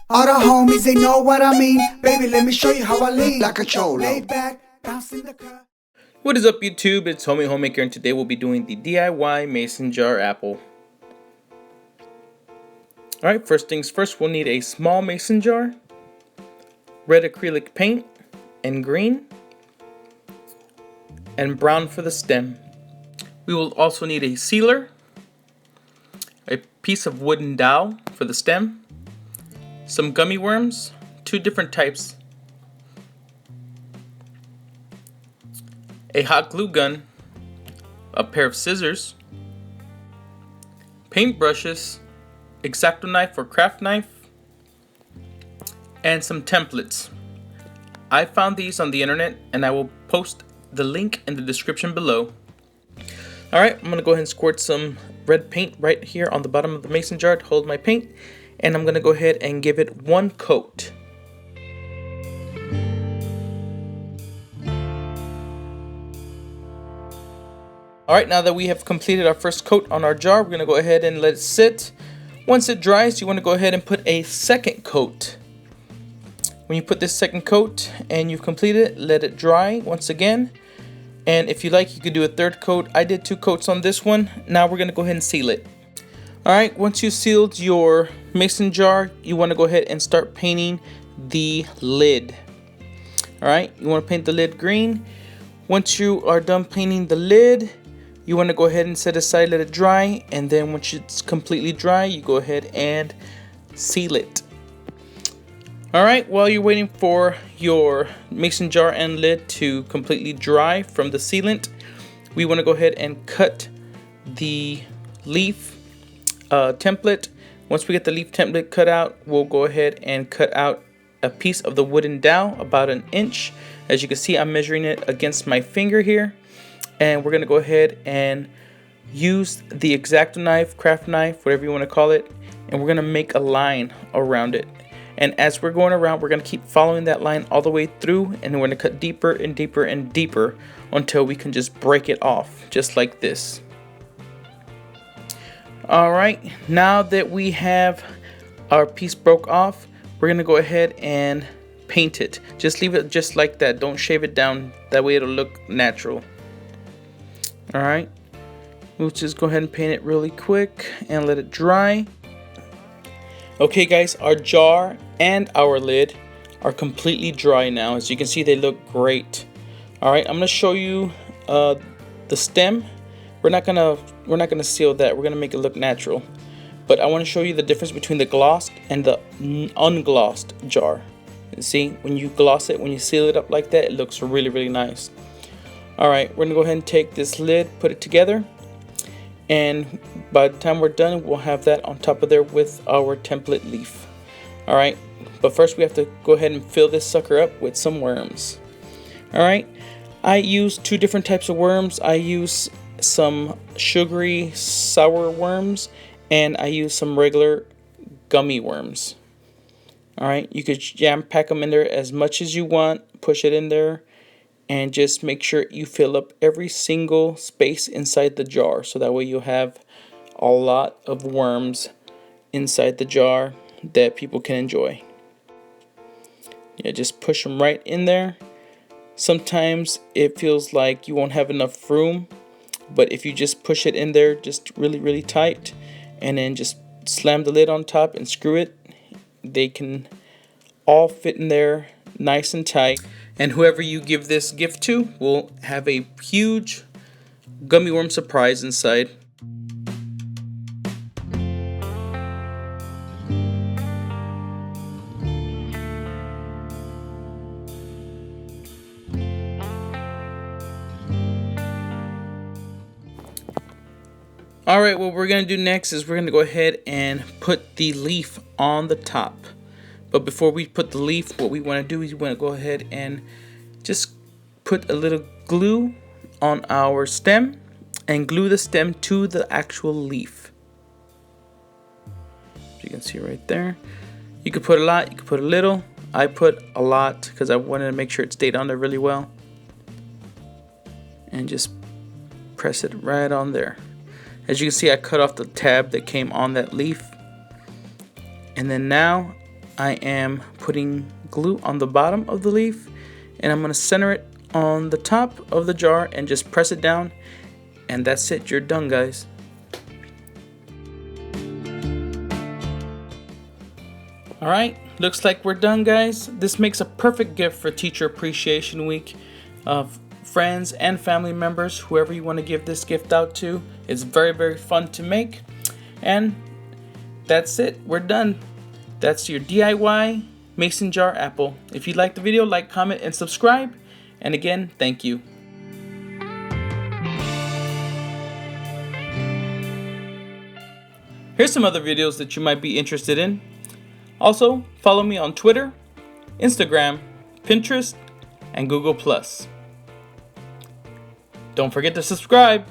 All the homies, they know what I mean. Baby, let me show you how I lean. Like a cholo. Laid back, bouncing the car. What is up, YouTube? It's Homie Homemaker, and today we'll be doing the DIY mason jar apple. Alright, first things first, we'll need a small mason jar, red acrylic paint, and green, and brown for the stem. We will also need a sealer, a piece of wooden dowel for the stem, some gummy worms, 2 different types, a hot glue gun, a pair of scissors, paint brushes, X-Acto knife or craft knife, and some templates. I found these on the internet and I will post the link in the description below. Alright, I'm going to go ahead and squirt some red paint right here on the bottom of the mason jar to hold my paint, and I'm going to go ahead and give it 1 coat. Alright, now that we have completed our first coat on our jar, we're going to go ahead and let it sit. Once it dries, you want to go ahead and put a second coat. When you put this second coat and you've completed it, let it dry once again. And if you like, you could do a third coat. I did 2 coats on this one. Now we're going to go ahead and seal it. Alright, once you sealed your mason jar, you want to go ahead and start painting the lid. Alright, you want to paint the lid green. Once you are done painting the lid, you want to go ahead and set aside, let it dry, and then once it's completely dry, you go ahead and seal it. Alright, while you're waiting for your mason jar and lid to completely dry from the sealant, we want to go ahead and cut the leaf template. Once we get the leaf template cut out, we'll go ahead and cut out a piece of the wooden dowel about 1 inch. As you can see, I'm measuring it against my finger here. And we're going to go ahead and use the X-Acto knife, craft knife, whatever you want to call it, and we're going to make a line around it. And as we're going around, we're going to keep following that line all the way through, and we're going to cut deeper and deeper and deeper until we can just break it off, just like this. Alright, now that we have our piece broke off, we're going to go ahead and paint it. Just leave it just like that. Don't shave it down. That way it'll look natural. Alright, we'll just go ahead and paint it really quick and let it dry. Okay guys, our jar and our lid are completely dry now. As you can see, they look great. Alright, I'm going to show you the stem. We're not gonna seal that. We're gonna make it look natural. But I want to show you the difference between the glossed and the unglossed jar. See, when you gloss it, when you seal it up like that, it looks really, really nice. Alright, we're going to go ahead and take this lid, put it together, and by the time we're done, we'll have that on top of there with our template leaf. Alright, but first we have to go ahead and fill this sucker up with some worms. Alright, I use 2 different types of worms. I use some sugary sour worms, and I use some regular gummy worms. Alright, you could jam pack them in there as much as you want, push it in there, and just make sure you fill up every single space inside the jar, so that way you'll have a lot of worms inside the jar that people can enjoy. Yeah, just push them right in there. Sometimes it feels like you won't have enough room, but if you just push it in there just really, really tight, and then just slam the lid on top and screw it, they can all fit in there nice and tight. And whoever you give this gift to will have a huge gummy worm surprise inside. Alright, what we're going to do next is we're going to go ahead and put the leaf on the top. But before we put the leaf, what we want to do is we want to go ahead and just put a little glue on our stem and glue the stem to the actual leaf. As you can see right there. You could put a lot, you could put a little. I put a lot because I wanted to make sure it stayed on there really well. And just press it right on there. As you can see, I cut off the tab that came on that leaf. And then now I am putting glue on the bottom of the leaf, and I'm going to center it on the top of the jar and just press it down, and that's it. You're done, guys. Alright, looks like we're done, guys. This makes a perfect gift for Teacher Appreciation Week. Friends and family members, whoever you want to give this gift out to. It's very, very fun to make. And that's it. We're done. That's your DIY mason jar apple. If you liked the video, like, comment, and subscribe. And again, thank you. Here's some other videos that you might be interested in. Also, follow me on Twitter, Instagram, Pinterest, and Google+. Don't forget to subscribe.